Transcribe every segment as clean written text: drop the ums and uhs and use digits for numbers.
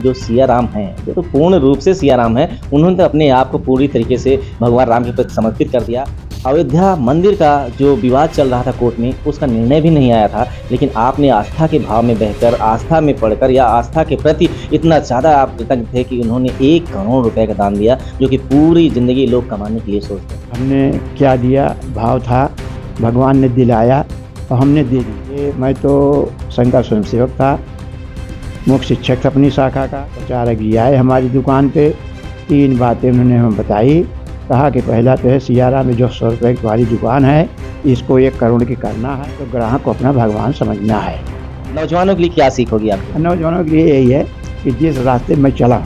जो सिया राम हैं, जो तो पूर्ण रूप से सिया राम हैं, उन्होंने तो अपने आप को पूरी तरीके से भगवान राम के प्रति समर्पित कर दिया। अयोध्या मंदिर का जो विवाद चल रहा था कोर्ट में, उसका निर्णय भी नहीं आया था, लेकिन आपने आस्था के भाव में बहकर, आस्था में पढ़कर या आस्था के प्रति इतना ज़्यादा आप कृतज्ञ थे कि उन्होंने 1 करोड़ रुपए का दान दिया, जो कि पूरी ज़िंदगी लोग कमाने के लिए सोचते हैं। हमने क्या दिया, भाव था, भगवान ने दिलाया और हमने दे दी। मैं तो संघ का स्वयंसेवक था, मुख्य शिक्षक था अपनी शाखा का। प्रचारक जी आए हमारी दुकान पे, 3 बातें उन्होंने हमें बताई। कहा कि पहला तो है सियाराम में जो 100 रुपये की तुम्हारी दुकान है, इसको 1 करोड़ की करना है, तो ग्राहक को अपना भगवान समझना है। नौजवानों के लिए क्या सीख होगी आपको? नौजवानों के लिए यही है कि जिस रास्ते में चला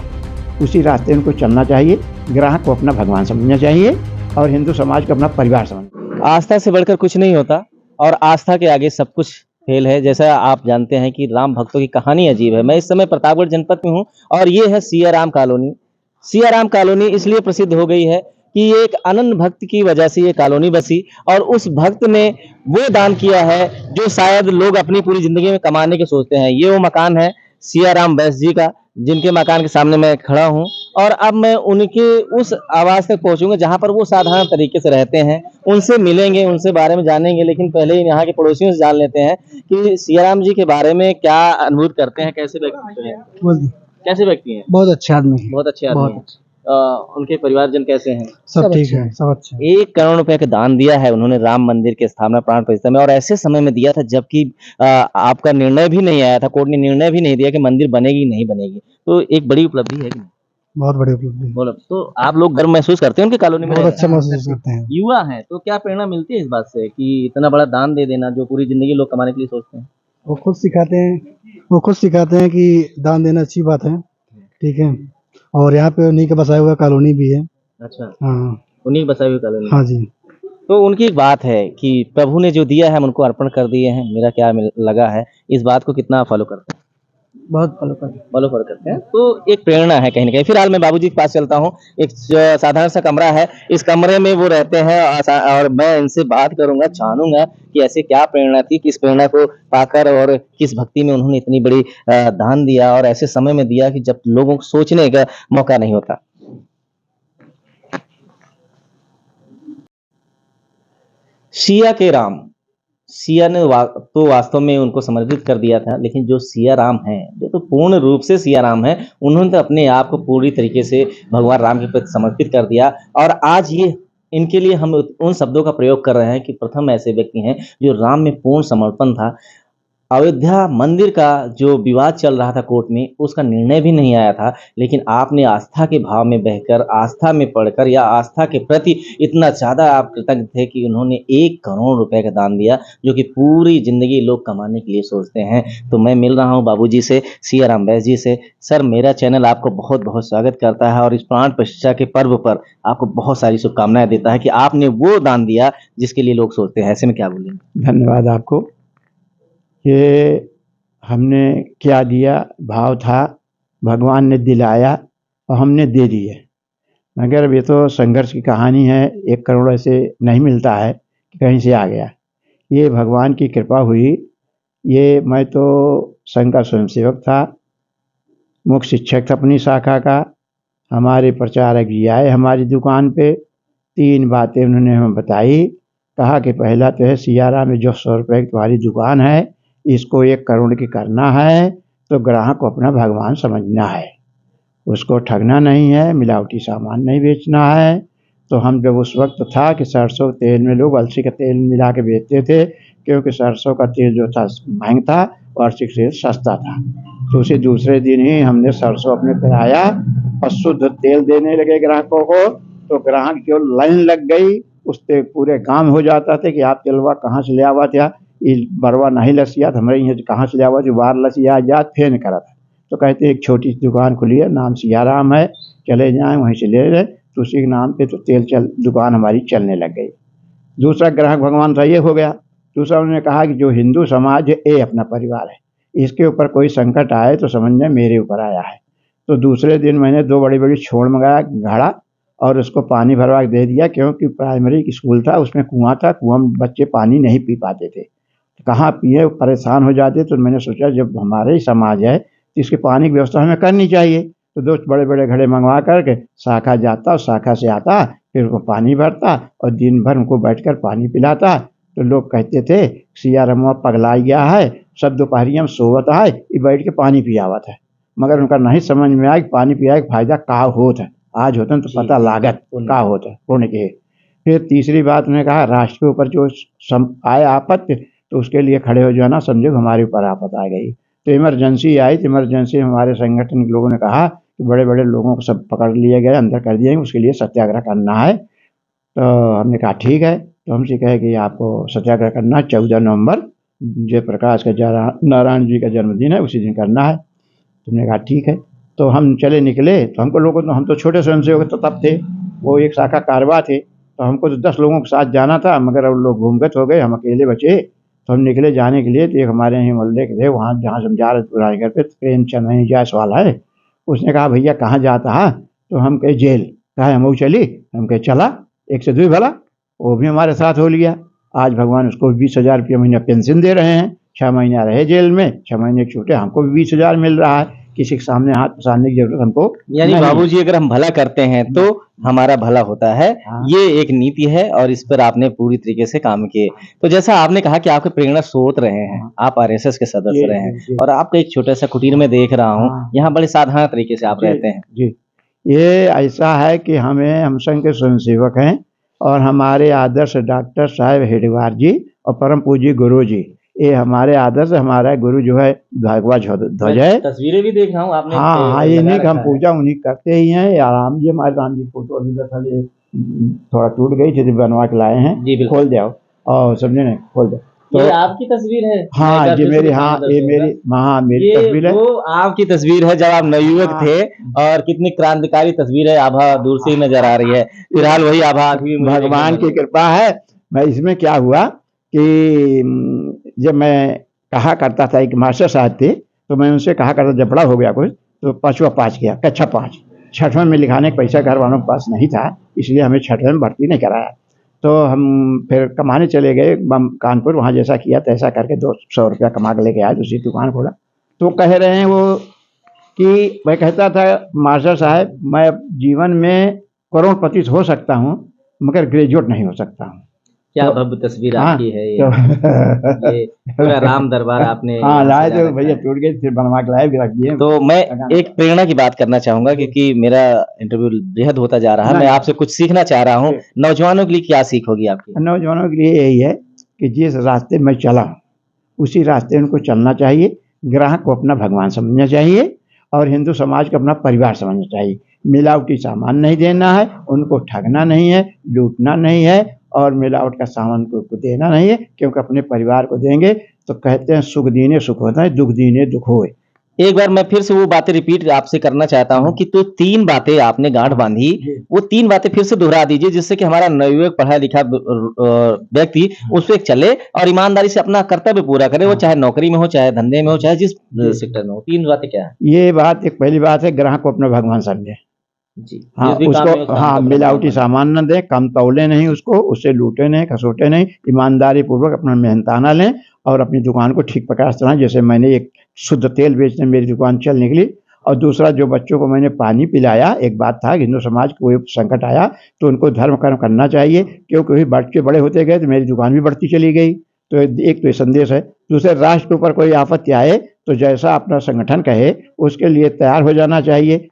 उसी रास्ते उनको चलना चाहिए, ग्राहक को अपना भगवान समझना चाहिए और हिंदू समाज को अपना परिवार समझना। आस्था से बढ़कर कुछ नहीं होता और आस्था के आगे सब कुछ फेल है। जैसा आप जानते हैं कि राम भक्तों की कहानी अजीब है। मैं इस समय प्रतापगढ़ जनपद में हूँ और ये है सिया राम कॉलोनी। सिया राम कॉलोनी इसलिए प्रसिद्ध हो गई है कि ये एक अनंत भक्त की वजह से ये कॉलोनी बसी और उस भक्त ने वो दान किया है जो शायद लोग अपनी पूरी जिंदगी में कमाने के सोचते हैं। ये वो मकान है सिया राम बैस जी का, जिनके मकान के सामने मैं खड़ा हूँ और अब मैं उनके उस आवाज़ तक पहुँचूंगा जहाँ पर वो साधारण तरीके से रहते हैं। उनसे मिलेंगे, उनसे बारे में जानेंगे, लेकिन पहले ही यहाँ के पड़ोसियों से जान लेते हैं कि सियाराम जी के बारे में क्या अनुभूत करते हैं, कैसे व्यक्ति हैं, कैसे व्यक्ति हैं। बहुत अच्छे आदमी, बहुत अच्छे आदमी हैं। उनके परिवारजन कैसे हैं? सब ठीक है, सब अच्छा है। 1 करोड़ रुपए का दान दिया है उन्होंने राम मंदिर की स्थापना प्राण प्रतिष्ठा में और ऐसे समय में दिया था जबकि आपका निर्णय भी नहीं आया था, कोर्ट ने निर्णय भी नहीं दिया कि मंदिर बनेगी नहीं बनेगी। तो एक बड़ी उपलब्धि है कि नहीं? बहुत बड़ी उपलब्धि है। बोलो, तो आप लोग गर्व महसूस करते हैं उनकी कॉलोनी में? बहुत अच्छा महसूस करते हैं। युवा हैं तो क्या प्रेरणा मिलती है इस बात से कि इतना बड़ा दान दे देना जो पूरी जिंदगी लोग कमाने के लिए सोचते हैं? वो खुद सिखाते हैं कि दान देना अच्छी बात है, ठीक है। और यहाँ पे उन्हीं का बसाया हुआ कॉलोनी भी है। अच्छा, हाँ उन्हीं की बसाई हुई कॉलोनी। हाँ जी। तो उनकी एक बात है कि प्रभु ने जो दिया है हम उनको अर्पण कर दिए हैं, मेरा क्या लगा है, इस बात को कितना फॉलो करते हैं? बहुत फॉलो करते हैं। तो एक प्रेरणा है कहीं न कहीं। फिलहाल मैं बाबूजी के पास चलता हूँ। एक साधारण सा कमरा है, इस कमरे में वो रहते हैं और मैं इनसे बात करूँगा, जानूँगा कि ऐसे क्या प्रेरणा थी, किस प्रेरणा को पाकर और किस भक्ति में उन्होंने इतनी बड़ी दान दिया और ऐसे समय में दिया कि जब लोगों को सोचने का मौका नहीं होता। सिया के राम, सिया ने तो वास्तव में उनको समर्पित कर दिया था, लेकिन जो सिया राम हैं, जो तो पूर्ण रूप से सिया राम हैं, उन्होंने तो अपने आप को पूरी तरीके से भगवान राम के प्रति समर्पित कर दिया और आज ये इनके लिए हम उन शब्दों का प्रयोग कर रहे हैं कि प्रथम ऐसे व्यक्ति हैं जो राम में पूर्ण समर्पण था। अयोध्या मंदिर का जो विवाद चल रहा था कोर्ट में, उसका निर्णय भी नहीं आया था, लेकिन आपने आस्था के भाव में बहकर, आस्था में पढ़कर या आस्था के प्रति इतना ज़्यादा आप कृतज्ञ थे कि उन्होंने 1 करोड़ रुपए का दान दिया, जो कि पूरी ज़िंदगी लोग कमाने के लिए सोचते हैं। तो मैं मिल रहा हूँ बाबूजी से, सिया राम बैस जी से। सर, मेरा चैनल आपको बहुत-बहुत स्वागत करता है और इस प्राण प्रतिष्ठा के पर्व पर आपको बहुत सारी शुभकामनाएँ देता है कि आपने वो दान दिया जिसके लिए लोग सोचते हैं। ऐसे में क्या बोलेंगे? धन्यवाद आपको। ये हमने क्या दिया, भाव था, भगवान ने दिलाया और हमने दे दिए। मगर ये तो संघर्ष की कहानी है, 1 करोड़ ऐसे नहीं मिलता है कि कहीं से आ गया। ये भगवान की कृपा हुई। ये मैं तो संघ का स्वयंसेवक था, मुख्य शिक्षक था अपनी शाखा का। हमारे प्रचारक जी आए हमारी दुकान पे, 3 बातें उन्होंने हमें बताई। कहा कि पहला तो है सियाराम में जो 100 रुपये की तुम्हारी दुकान है, इसको 1 करोड़ की करना है, तो ग्राहक को अपना भगवान समझना है, उसको ठगना नहीं है, मिलावटी सामान नहीं बेचना है। तो हम जब उस वक्त था कि सरसों तेल में लोग अलसी का तेल मिला के बेचते थे, क्योंकि सरसों का तेल जो था महंगा था और अलसी का तेल सस्ता था। तो उसी दूसरे दिन ही हमने सरसों अपने कराया और शुद्ध तेल देने लगे ग्राहकों को। तो ग्राहक जो लाइन लग गई, उससे पूरे काम हो जाता था कि आप तेलवा कहाँ से ले आवा था, ये बरवा नहीं लसियात, हमारे यहाँ कहाँ से ले आवा जो बार लसिया जात फेन करा था। तो कहते एक छोटी सी दुकान खुली है, नाम सियाराम है, चले जाएं वहीं से ले लें। तो उसी के नाम पे तो दुकान हमारी चलने लग गई। दूसरा ग्राहक भगवान था, ये हो गया। दूसरा उन्होंने कहा कि जो हिंदू समाज है ये अपना परिवार है, इसके ऊपर कोई संकट आए तो समझने मेरे ऊपर आया है। तो दूसरे दिन मैंने 2 बड़ी छोड़ मंगाया घड़ा और उसको पानी भरवा के दे दिया, क्योंकि प्राइमरी स्कूल था, उसमें कुआं था, कुआं में बच्चे पानी नहीं पी पाते थे, कहाँ पिए, परेशान हो जाते। तो मैंने सोचा जब हमारे ही समाज है तो इसके पानी की व्यवस्था हमें करनी चाहिए। तो 2 बड़े बड़े घड़े मंगवा करके शाखा जाता और शाखा से आता, फिर उनको पानी भरता और दिन भर उनको बैठकर पानी पिलाता। तो लोग कहते थे सिया रमुआ पगला गया है, सब दोपहरिया में सोवत है, ये बैठ के पानी पियावत है। मगर उनका नहीं समझ में आया कि पानी पिया के फायदा का होता है। आज होता तो पता लागत का होता है पुण्य के। फिर तीसरी बात उन्होंने कहा राष्ट्र के ऊपर जो आए आपत्ति, तो उसके लिए खड़े हो जाना, समझो हमारे ऊपर आफत आ गई। तो इमरजेंसी आई, तो इमरजेंसी में हमारे संगठन के लोगों ने कहा कि बड़े बड़े लोगों को सब पकड़ लिए गए, अंदर कर दिए, उसके लिए सत्याग्रह करना है। तो हमने कहा ठीक है। तो हमसे कहे कि आपको सत्याग्रह करना है 14 नवंबर, जयप्रकाश का नारायण जी का जन्मदिन है, उसी दिन करना है। तुमने कहा ठीक है। तो हम चले निकले। तो हमको लोगों तो हम तो छोटे स्वयंसेवक तो तब थे, वो एक शाखा कारवा थे, तो हमको तो 10 लोगों के साथ जाना था, मगर अब लोग घूमगत हो गए, हम अकेले बचे। तो हम निकले जाने के लिए। तो एक हमारे यहाँ मोहल्ले के थे, वहाँ जहाँ से हम जा रहे थे पुराने घर पे, प्रेमचंद नहीं जायसवाल है, उसने कहा भैया कहाँ जाता है? तो हम कहे जेल। कहा हम चली? हम कहे चला, 1 से 2 भला। वो भी हमारे साथ हो लिया। आज भगवान उसको 20,000 रुपया महीना पेंशन दे रहे हैं। 6 महीना रहे जेल में, 6 महीने छूटे, हमको भी 20,000 मिल रहा है। किसी के सामने हाथ पसारने की जरूरत हमको यानी नहीं है। बाबूजी अगर हम भला करते हैं तो हमारा भला होता है, हाँ। ये एक नीति है और इस पर आपने पूरी तरीके से काम किए। तो जैसा आपने कहा कि आपके प्रेरणा स्रोत रहे हैं, आप आरएसएस के सदस्य जी, रहे हैं जी। और आपका एक छोटा सा कुटीर में देख रहा हूँ, हाँ। यहाँ बड़े साधारण तरीके से आप जी, रहते हैं। जी। ये ऐसा है कि हम संघ के स्वयंसेवक हैं और हमारे आदर्श डॉक्टर साहब हेडवार जी और परम पूज्य गुरु जी, ये हमारे आदर्श, हमारा गुरु जो है भगवा ध्वज है। तस्वीरें भी देख रहा हूँ आपने। हाँ हाँ, ये नहीं कि हम पूजा उन्हीं करते ही हैं। या राम जी, हमारे राम जी फोटो अभी दरअसल ये थोड़ा टूट गई थी, बनवा के लाए हैं। जी बिल्कुल। खोल दो और समझे ना, खोल दो। ये आपकी तस्वीर है? हाँ जी मेरी, हाँ ये मेरी, हाँ मेरी तस्वीर है। वो आपकी तस्वीर है जब आप नवयुवक हाँ। थे और कितनी क्रांतिकारी तस्वीर है। आभा दूर से ही नजर आ रही है। फिलहाल वही आभा अभी मुझे भगवान देखने की को कृपा है। मैं इसमें क्या हुआ कि जब मैं कहा करता था, एक मास्टर साहब थे, तो मैं उनसे कहा करता जब बड़ा हो गया कुछ, तो 5वां पास किया, कक्षा 5। 6वें में लिखाने का पैसा घर वालों के पास नहीं था, इसलिए हमें 6वें में भर्ती नहीं कराया। तो हम फिर कमाने चले गए कानपुर, वहाँ जैसा किया तैसा करके 200 रुपया कमा के लेके आए, दूसरी दुकान खोला। तो कह रहे हैं वो कि मैं कहता था मास्टर साहब मैं जीवन में करोड़पति हो सकता हूँ मगर ग्रेजुएट नहीं हो सकता हूँ। क्या तो- भव्य तस्वीर हाँ, आपकी है ये। तो ये पूरा राम दरबार आपने हाँ यहाँ लाए सजा तो रखा भैया है। टूट गए, फिर बनवा के लाए, भी रख दिए। तो मैं एक प्रेरणा की बात करना चाहूंगा क्योंकि मेरा इंटरव्यू बेहद होता जा रहा है। मैं नहीं। आपसे कुछ सीखना चाह रहा हूँ। नौजवानों के लिए क्या सीख होगी आपकी? नौजवानों के लिए यही है कि जिस रास्ते में चला उसी रास्ते उनको चलना चाहिए। ग्राहक को अपना भगवान समझना चाहिए और हिंदू समाज को अपना परिवार समझना चाहिए। मिलावटी सामान नहीं देना है, उनको ठगना नहीं है, लूटना नहीं है और मिलावट का सामान को देना नहीं है, क्योंकि अपने परिवार को देंगे तो कहते हैं सुख दीने सुख होता है, दुख दीने दुख होए। एक बार मैं फिर से वो बातें रिपीट आपसे करना चाहता हूँ कि तो 3 बातें आपने गांठ बांधी, वो 3 बातें फिर से दोहरा दीजिए जिससे कि हमारा नवयुवक पढ़ा लिखा व्यक्ति उस पे चले और ईमानदारी से अपना कर्तव्य पूरा करे, वो चाहे नौकरी में हो, चाहे धंधे में हो, चाहे जिस सेक्टर में हो। 3 बातें क्या है? ये बात एक पहली बात है, ग्राहक को अपना भगवान समझे। जी, हाँ जिस भी काम में हो, उस उसको, काम हाँ को अपना मिलावटी भगवान सामान न दें, कम तौले नहीं उसको, उससे लूटे नहीं खसोटे नहीं, ईमानदारी पूर्वक अपना मेहनताना लें और अपनी दुकान को ठीक प्रकार से चलाएं। जैसे मैंने एक शुद्ध तेल बेचने मेरी दुकान चल निकली। और दूसरा जो बच्चों को मैंने पानी पिलाया, एक बात था हिंदू समाज को कोई संकट आया तो उनको धर्म कर्म करना चाहिए, क्योंकि बच्चे बड़े होते गए तो मेरी दुकान भी बढ़ती चली गई। तो एक तो ये संदेश है। दूसरे राष्ट्र के ऊपर कोई आपत्ति आए तो जैसा अपना संगठन कहे उसके लिए तैयार हो जाना चाहिए।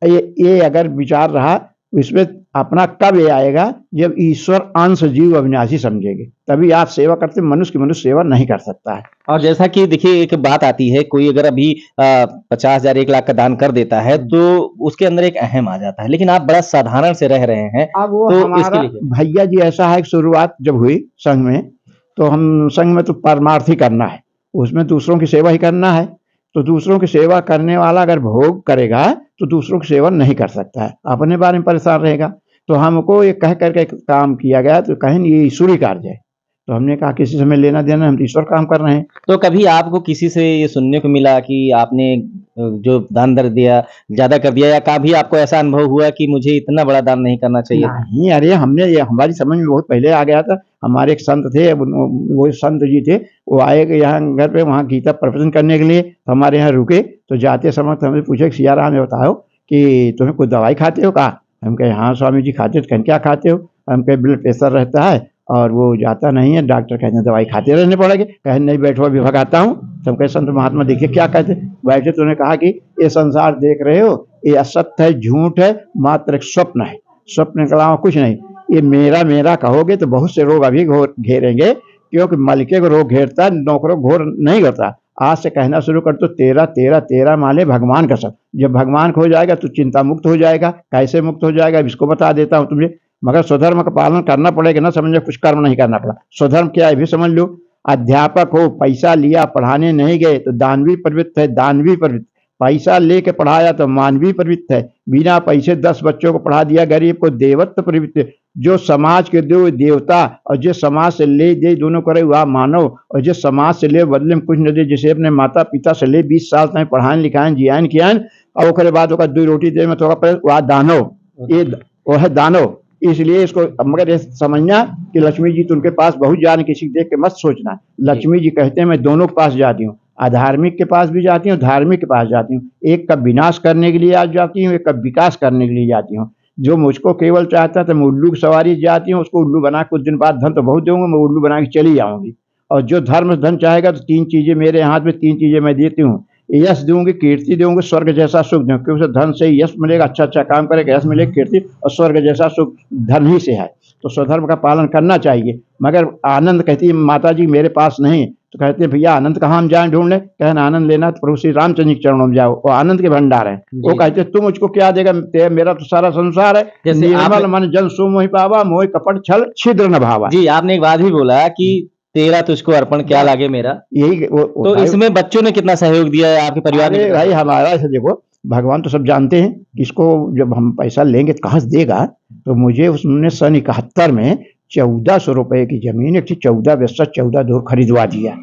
ये अगर विचार रहा इसमें अपना कब ये आएगा जब ईश्वर अंश जीव अविनाशी समझेंगे, तभी आप सेवा करते। मनुष्य की मनुष्य सेवा नहीं कर सकता है। और जैसा कि देखिए एक बात आती है, कोई अगर अभी 50,000 1 लाख का दान कर देता है तो उसके अंदर एक अहम आ जाता है, लेकिन आप बड़ा साधारण से रह रहे हैं। अब वो तो हमारा इसके लिए भैया जी ऐसा है कि शुरुआत जब हुई संघ में, तो हम संघ में तो परमार्थ ही करना है, उसमें दूसरों की सेवा ही करना है। तो दूसरों की सेवा करने वाला अगर भोग करेगा तो दूसरों की सेवा नहीं कर सकता है, अपने बारे में परेशान रहेगा। तो हमको ये कह करके काम किया गया, तो कहें ये ईश्वरी कार्य है। तो हमने कहा किसी से हमें लेना देना, हम तो ईश्वर काम कर रहे हैं। तो कभी आपको किसी से ये सुनने को मिला कि आपने जो दान दर दिया ज्यादा कर दिया, या कभी आपको ऐसा अनुभव हुआ कि मुझे इतना बड़ा दान नहीं करना चाहिए था? नहीं, अरे हमने ये हमारी समझ में बहुत पहले आ गया था। हमारे एक संत थे, वो संत जी थे, वो आए कि यहाँ घर पे वहाँ गीता प्रवचन करने के लिए, तो हमारे यहाँ रुके। तो जाते समय तो हमने पूछा कि सिया राम ये बताओ कि तुम्हें कोई दवाई खाते हो? कहा हम कहे हाँ स्वामी जी खाते। तो कहें क्या खाते हो? हम कहे ब्लड प्रेशर रहता है और वो जाता नहीं है, डॉक्टर कहते हैं दवाई खाते रहने पड़ेगी। कहे नहीं बैठो अभी भगाता हूँ। तो हम कहे संत महात्मा देखिए क्या कहते। बैठे तो उन्होंने कहा कि ये संसार देख रहे हो, ये असत्य है, झूठ है, मात्र एक स्वप्न है, स्वप्न के अलावा कुछ नहीं। ये मेरा मेरा कहोगे तो बहुत से रोग अभी घेरेंगे, क्योंकि मलिके को रोग घेरता, नौकरों को घोर नहीं करता। आज से कहना शुरू कर तो तेरा तेरा तेरा माले भगवान का सब। जब भगवान खो जाएगा तो चिंता मुक्त हो जाएगा। कैसे मुक्त हो जाएगा इसको बता देता हूँ तुम्हें। मगर स्वधर्म का पालन करना पड़ेगा, ना समझो कुछ कर्म नहीं करना पड़ा। स्वधर्म क्या है भी समझ लो। अध्यापक हो, पैसा लिया, पढ़ाने नहीं गए तो दानवीय प्रवृत्ति है, दानवीय प्रवृत्ति। पैसा लेके पढ़ाया तो मानवीय प्रवृत्ति है। बिना पैसे 10 बच्चों को पढ़ा दिया गरीब को, देवत्व प्रवृत्ति। जो समाज के दो देवता और जो समाज से ले दे दोनों करे वह मानव, और जो समाज से ले बदले में कुछ न दे, जैसे अपने माता पिता से ले 20 साल तक पढ़ाएं लिखाएं जियान कियान और ओकरे बाद ओकर 2 रोटी दे में तो वह दानव, ये वो है दानव। इसलिए इसको मगर ये समझना कि लक्ष्मी जी तो उनके पास बहुत जान, किसी देख के मत सोचना। लक्ष्मी जी कहते हैं मैं दोनों के पास जाती हूँ, अधार्मिक के पास भी जाती हूँ, धार्मिक के पास जाती हूँ। एक का विनाश करने के लिए आज जाती हूँ, एक का विकास करने के लिए जाती हूँ। जो मुझको केवल चाहता है तो मैं उल्लू की सवारी जाती हूँ, उसको उल्लू बना कुछ दिन बाद धन तो बहुत दूंगा, मैं उल्लू बना के चली जाऊंगी। और जो धर्म धन चाहेगा तो 3 चीजें मेरे हाथ में, 3 चीजें मैं देती हूँ। यश दूंगी, कीर्ति दूंगी, स्वर्ग जैसा सुख दूंगी। क्योंकि उसे धन से ही यश मिलेगा, अच्छा अच्छा काम करेगा, यश मिलेगा, कीर्ति, और स्वर्ग जैसा सुख धन ही से है। तो स्वधर्म का पालन करना चाहिए। मगर आनंद कहती है माता जी मेरे पास नहीं, तो कहते हैं भैया आनंद कहाँ हम जाएं ढूंढने? कहना आनंद लेना तो प्रभु श्री रामचंद्र के चरणों में जाओ, वो आनंद के भंडार है। वो कहते हैं तू मुझको क्या देगा, मेरा तो सारा संसार है। निर्मल मन जन सो मोहि पावा, मोहि कपट छल छिद्र न भावा। जी, आपने एक बात भी बोला कि तेरा तुझको अर्पण क्या लागे मेरा। यही तो इसमें बच्चों ने कितना सहयोग दिया है आपके परिवार में? भाई हमारा ऐसा देखो, भगवान तो सब जानते हैं, इसको जब हम पैसा लेंगे तो कहाँ से देगा। तो मुझे उसने सन 71 में 1400 रुपए की जमीन, एक 14 व्यस्सा 14 धूर खरीदवा दिया।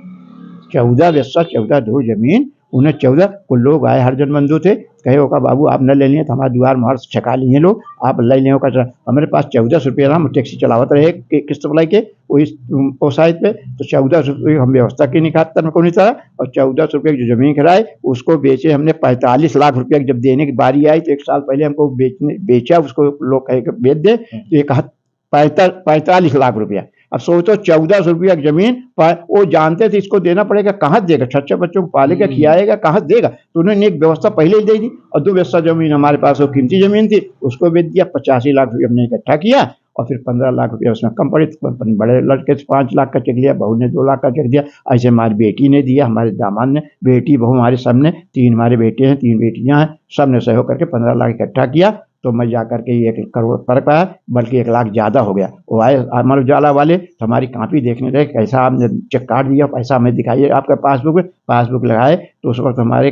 14 व्यस्सा 14 धूर जमीन उन्हें 14 को लोग आए, हरजन बंधु थे, कहे होगा बाबू आप न ले लिए तो हमारे द्वार मार छका लिए लोग, आप ले लें होगा। हमारे पास 1400 रुपये रहा, हम टैक्सी चलावत रहे किस्त बुलाई के वो साइड पे। तो 1400 रुपये हम व्यवस्था की निकालता में कोई तरह, और 1400 रुपये की जो जमीन कराए उसको बेचे हमने। 45 लाख रुपये जब देने की बारी आई तो 1 साल पहले हमको बेचा, उसको लोग कहे बेच दे, तो ये कहा 45 लाख रुपया। अब सोचो 1400 रुपया की जमीन पर, वो जानते थे इसको देना पड़ेगा, कहाँ देगा, 6 बच्चों को पालेगा खिलाएगा, कहाँ देगा। तो उन्होंने एक व्यवस्था पहले ही दे दी, और 2 व्यवस्था जमीन हमारे पास वो कीमती जमीन थी, उसको बेच दिया। 85 लाख रुपये हमने इकट्ठा किया, और फिर 15 लाख रुपया उसमें कम पड़े। बड़े लड़के से 5 लाख का चेक दिया, बहू ने 2 लाख का चेक दिया। ऐसे हमारी बेटी ने दिया, हमारे दामाद ने, बेटी बहू हमारे सामने, 3 हमारे बेटे हैं, 3 बेटियां हैं, सब ने सहयोग करके 15 लाख इकट्ठा किया। तो मैं जा करके 1 करोड़ कर पाया, बल्कि 1 लाख ज़्यादा हो गया। वो आए अमर उजाला वाले तो हमारी कापी देखने लगे, कैसा आपने चेक काट दिया, पैसा हमें दिखाइए आपका पासबुक में। पासबुक लगाए तो उस वक्त हमारे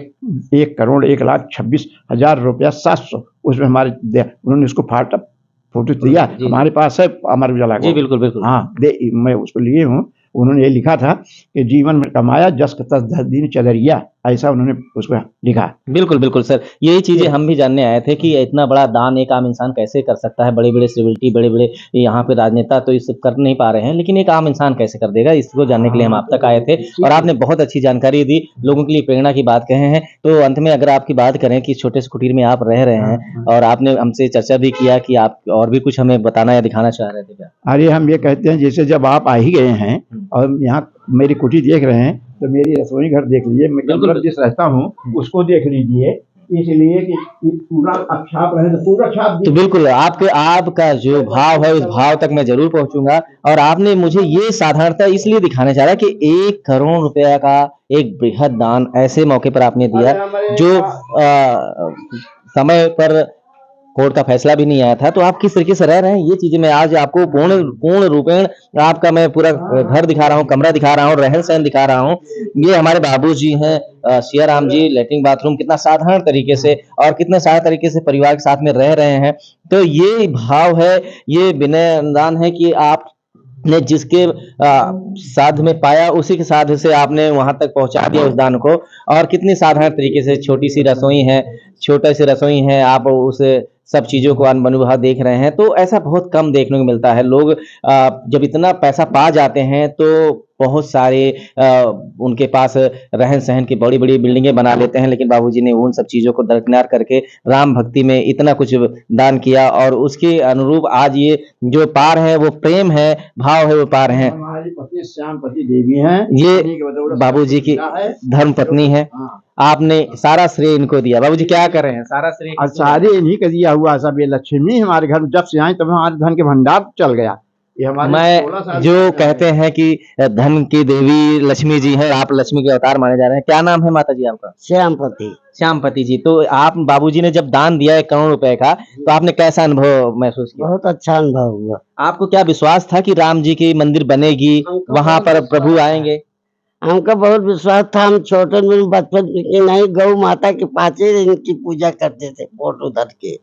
1 करोड़ 1,26,000 रुपया 700 उसमें हमारे उन्होंने उसको फोटो दिया, हमारे पास है अमर उजाला जी बिल्कुल बिल्कुल। हाँ मैं उसको लिए हूँ। उन्होंने ये लिखा था कि जीवन में कमाया जस तस 10 दिन चलरिया, ऐसा उन्होंने उसमें लिखा। बिल्कुल बिल्कुल सर, यही चीजें हम भी जानने आए थे कि इतना बड़ा दान एक आम इंसान कैसे कर सकता है। बड़े बड़े सेलिब्रिटी, बड़े बड़े यहाँ पे राजनेता तो ये सब कर नहीं पा रहे हैं, लेकिन एक आम इंसान कैसे कर देगा, इसको जानने के लिए हम आप तक आए थे। और आपने बहुत अच्छी जानकारी दी, लोगों के लिए प्रेरणा की बात कहे हैं। तो अंत में अगर आपकी बात करें कि छोटे से कुटीर में आप रह रहे हैं, और आपने हमसे चर्चा भी किया कि आप और भी कुछ हमें बताना या दिखाना चाह रहे थे क्या? अरे हम ये कहते हैं जैसे जब आप आ ही गए हैं और यहाँ मेरी कुटी देख रहे हैं, तो मेरी रसोई घर देख लीजिए, मैं मतलब जिस रहता हूँ उसको देख लीजिए, इसलिए कि पूरा छाप रहे तो पूरा छाप। तो बिल्कुल आपका जो भाव है उस भाव तक मैं जरूर पहुंचूंगा। और आपने मुझे ये साधारणता इसलिए दिखाना चाह रहा है कि 1 करोड़ रुपया का एक बृहद दान ऐसे मौके पर आपने दिया जो समय पर कोर्ट का फैसला भी नहीं आया था। तो आप किस तरीके से रह रहे हैं, ये चीजें मैं आज आपको पूर्ण रूपेण आपका मैं पूरा घर दिखा रहा हूँ, कमरा दिखा रहा हूँ, रहन सहन दिखा रहा हूँ। ये हमारे बाबूजी हैं सिया राम जी, लेटरिन बाथरूम कितना साधारण तरीके से और कितने सारे तरीके से परिवार के साथ में रह रहे हैं। तो ये भाव है, ये विनय अनुदान है कि आप ने जिसके साध में पाया उसी के साध से आपने वहां तक पहुंचा दिया उस दान को। और कितनी साधारण तरीके से छोटी सी रसोई है, छोटा सी रसोई है, आप उस सब चीजों को अनुभव देख रहे हैं, तो ऐसा बहुत कम देखने को मिलता है। लोग जब इतना पैसा पा जाते हैं तो बहुत सारे उनके पास रहन सहन की बड़ी बड़ी बिल्डिंगें बना लेते हैं, लेकिन बाबूजी ने उन सब चीजों को दरकिनार करके राम भक्ति में इतना कुछ दान किया, और उसके अनुरूप आज ये जो पार है वो प्रेम है, भाव है, वो पार है। हमारी पत्नी श्यामपति देवी हैं, ये इन्हीं की बदौलत बाबूजी की सब कुछ है। धर्म पत्नी है। हाँ। आपने सारा श्रेय इनको दिया। बाबूजी क्या कर रहे हैं? सारा श्रेय और किसको सारे इन्हीं का दिया हुआ सब। ये लक्ष्मी हमारे घर में जब से आई तब हमारे धन के भंडार चल गया। ये हमारे 16 मैं साल जो से कहते हैं कि धन की देवी लक्ष्मी जी है, आप लक्ष्मी के अवतार माने जा रहे हैं। क्या नाम है माता जी आपका? श्यामपति। श्यामपति जी। तो आप बाबूजी ने जब दान दिया 1 करोड़ रुपए का, तो आपने कैसा अनुभव महसूस किया? बहुत अच्छा अनुभव हुआ। आपको क्या विश्वास था कि राम जी की मंदिर बनेगी, हमको वहां बहुत पर विश्वास प्रभु था। आएंगे? हमको बहुत विश्वास था। हम छोटे में बचपन में कि नहीं, गौ माता के पाचे इनकी पूजा करते थे फोटो धर के।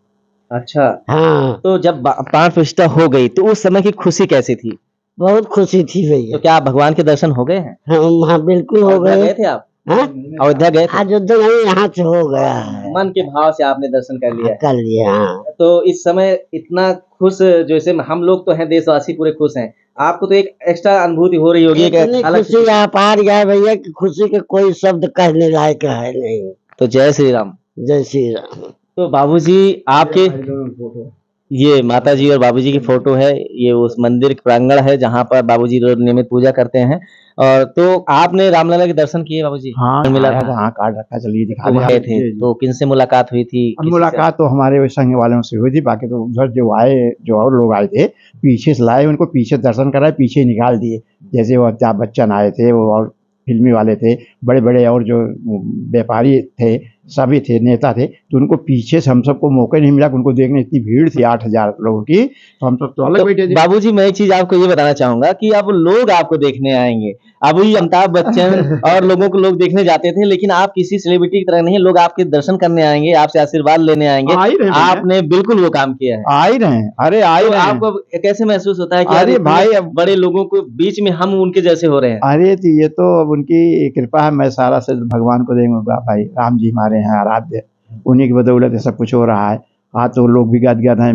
अच्छा। हाँ, तो जब प्राण प्रतिष्ठा हो गई तो उस समय की खुशी कैसी थी? बहुत खुशी थी तो भैया। क्या भगवान के दर्शन हो गए हैं? हाँ बिल्कुल हो अयोध्या गए। गए थे आप? हाँ? अयोध्या गए थे? अयोध्या नहीं, यहाँ से हो गया है। मन के भाव से आपने दर्शन कर लिया है। कर लिया। हाँ, तो इस समय इतना खुश, जैसे हम लोग तो हैं देशवासी पूरे खुश हैं, आपको तो एक एक्स्ट्रा अनुभूति हो रही होगी कि इतनी अलग खुशी अपार गया भैया कि खुशी के कोई शब्द कहने लायक है नहीं। तो जय श्री राम। जय श्री राम। तो बाबूजी आपके फोटो ये माताजी और बाबूजी की फोटो है, ये उस मंदिर प्रांगण है जहाँ पर बाबूजी रोज नियमित पूजा करते हैं। और तो आपने रामलला के दर्शन किए बाबूजी? हाँ मिला आया था? था। हाँ कार्ड रखा, चलिए दिखा तो दें। गए थे, तो किनसे मुलाकात हुई थी? और किसी से? मुलाकात तो हमारे संग वालों से हुई थी। बाकी तो उधर जो आए, जो और लोग आए थे पीछे से लाए, उनको पीछे दर्शन कराए, पीछे निकाल दिए। जैसे वो अमिताभ बच्चन आए थे, वो और फिल्मी वाले थे, बड़े बड़े और जो व्यापारी थे, सभी थे, नेता थे, तो उनको पीछे से हम सबको मौका नहीं मिला। उनको देखने इतनी भीड़ थी 8000 लोगों की, तो हम सब तो अलग तो बैठे थे। बाबूजी मैं एक चीज आपको ये बताना चाहूंगा कि अब लोग आपको देखने आएंगे। अभी अमिताभ बच्चन और लोगों को लोग देखने जाते थे, लेकिन आप किसी सेलिब्रिटी की तरह नहीं, लोग आपके दर्शन करने आएंगे, आपसे आशीर्वाद लेने आएंगे। आ ही रहे भैया। आपने बिल्कुल वो काम किया है। आ ही रहे हैं। अरे आ ही तो रहे हैं। आपको कैसे महसूस होता है कि यार अरे इतने भाई, अब बड़े लोगों को बीच में हम उनके जैसे हो रहे हैं? अरे तो ये तो अब उनकी कृपा है। मैं सारा से भगवान को देंगे। भाई राम जी हमारे हैं आराध्य, उन्हीं की बदौलत ये सब कुछ हो रहा है। हाँ तो लोग भी गदगद हैं।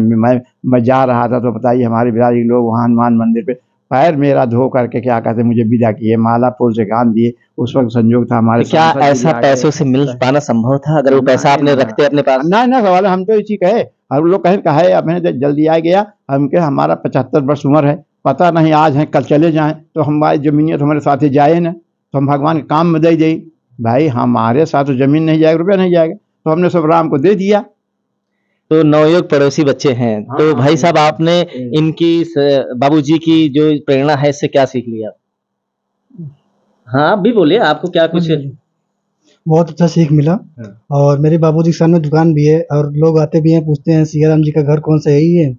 मैं जा रहा था तो बताइए, हमारे बिराजी लोग वहाँ हनुमान मंदिर पे पैर मेरा धो करके क्या कहते मुझे विदा किए, माला फूल से गान दिए। उस वक्त संयोग था हमारे तो क्या सांसद जी भी ऐसा आ गए। पैसों से मिल पाना संभव था अगर वो पैसा आपने रखते अपने पास? ना ना सवाल है, हम तो इसी कहे। हम लोग कहे अब मैंने जल्दी आ गया, हमके हमारा 75 वर्ष उम्र है, पता नहीं आज है कल चले जाएं, तो हमारी जमीनियत हमारे साथ ही जाए ना, तो हम भगवान के काम में दे जाए। भाई हमारे साथ तो जमीन नहीं जाएगा, रुपया नहीं जाएगा, तो हमने सब राम को दे दिया। तो नवयुवक पड़ोसी बच्चे हैं, तो हाँ, भाई साहब आपने इनकी बाबूजी की जो प्रेरणा है इससे क्या सीख लिया? हाँ, आप भी बोलिए, आपको क्या कुछ? बहुत अच्छा सीख मिला। और मेरे बाबूजी के सामने दुकान भी है, और लोग आते भी हैं, पूछते हैं सिया राम जी का घर कौन सा, यही है?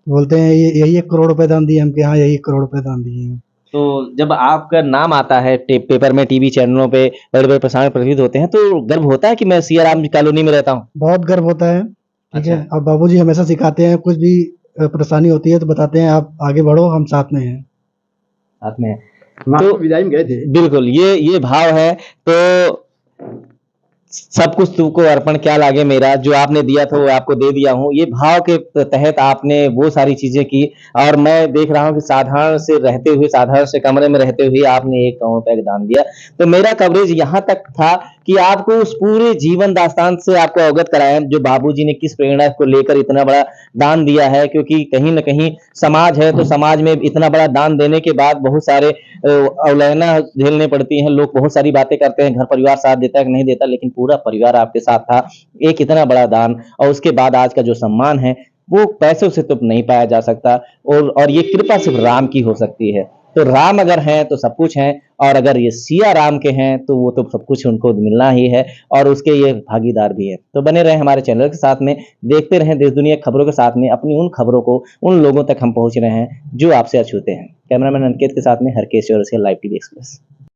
बोलते हैं ये यही 1 करोड़ रुपए दान दिए हमके। हाँ, यही 1 करोड़ रुपए दान दिए हैं। तो जब आपका नाम आता है पेपर में, टीवी चैनलों पे बड़े बड़े प्रसारण प्रसारित होते हैं, तो गर्व होता है कि मैं सिया राम कॉलोनी में रहता हूँ? बहुत गर्व होता है। ठीक है। अच्छा। और बाबूजी हमेशा सिखाते हैं, कुछ भी परेशानी होती है तो बताते हैं, आप आगे बढ़ो, हम साथ में हैं। साथ में है। तो विदाई में गए थे। बिल्कुल, ये भाव है। तो सब कुछ तुमको अर्पण क्या लागे मेरा, जो आपने दिया था वो आपको दे दिया हूँ, ये भाव के तहत आपने वो सारी चीजें की। और मैं देख रहा हूँ कि साधारण से रहते हुए, साधारण से कमरे में रहते हुए आपने 1 करोड़ रुपए का दान दिया। तो मेरा कवरेज यहाँ तक था कि आपको उस पूरे जीवन दास्तान से आपको अवगत कराया, जो बाबूजी ने किस प्रेरणा को लेकर इतना बड़ा दान दिया है। क्योंकि कहीं न कहीं समाज है, तो समाज में इतना बड़ा दान देने के बाद बहुत सारे अवहेलना झेलने पड़ती हैं। लोग बहुत सारी बातें करते हैं, घर परिवार साथ देता है कि नहीं देता, लेकिन पूरा परिवार आपके साथ था। एक इतना बड़ा दान, और उसके बाद आज का जो सम्मान है वो पैसों से तो नहीं पाया जा सकता। और ये कृपा सिर्फ राम की हो सकती है। तो राम अगर हैं तो सब कुछ है, और अगर ये सिया राम के हैं तो वो तो सब कुछ उनको मिलना ही है, और उसके ये भागीदार भी है। तो बने रहे हमारे चैनल के साथ में, देखते रहें देश दुनिया खबरों के साथ में। अपनी उन खबरों को उन लोगों तक हम पहुंच रहे हैं जो आपसे अछूते हैं। कैमरामैन अंकित के साथ में हरकेश और लाइव टीवी एक्सप्रेस।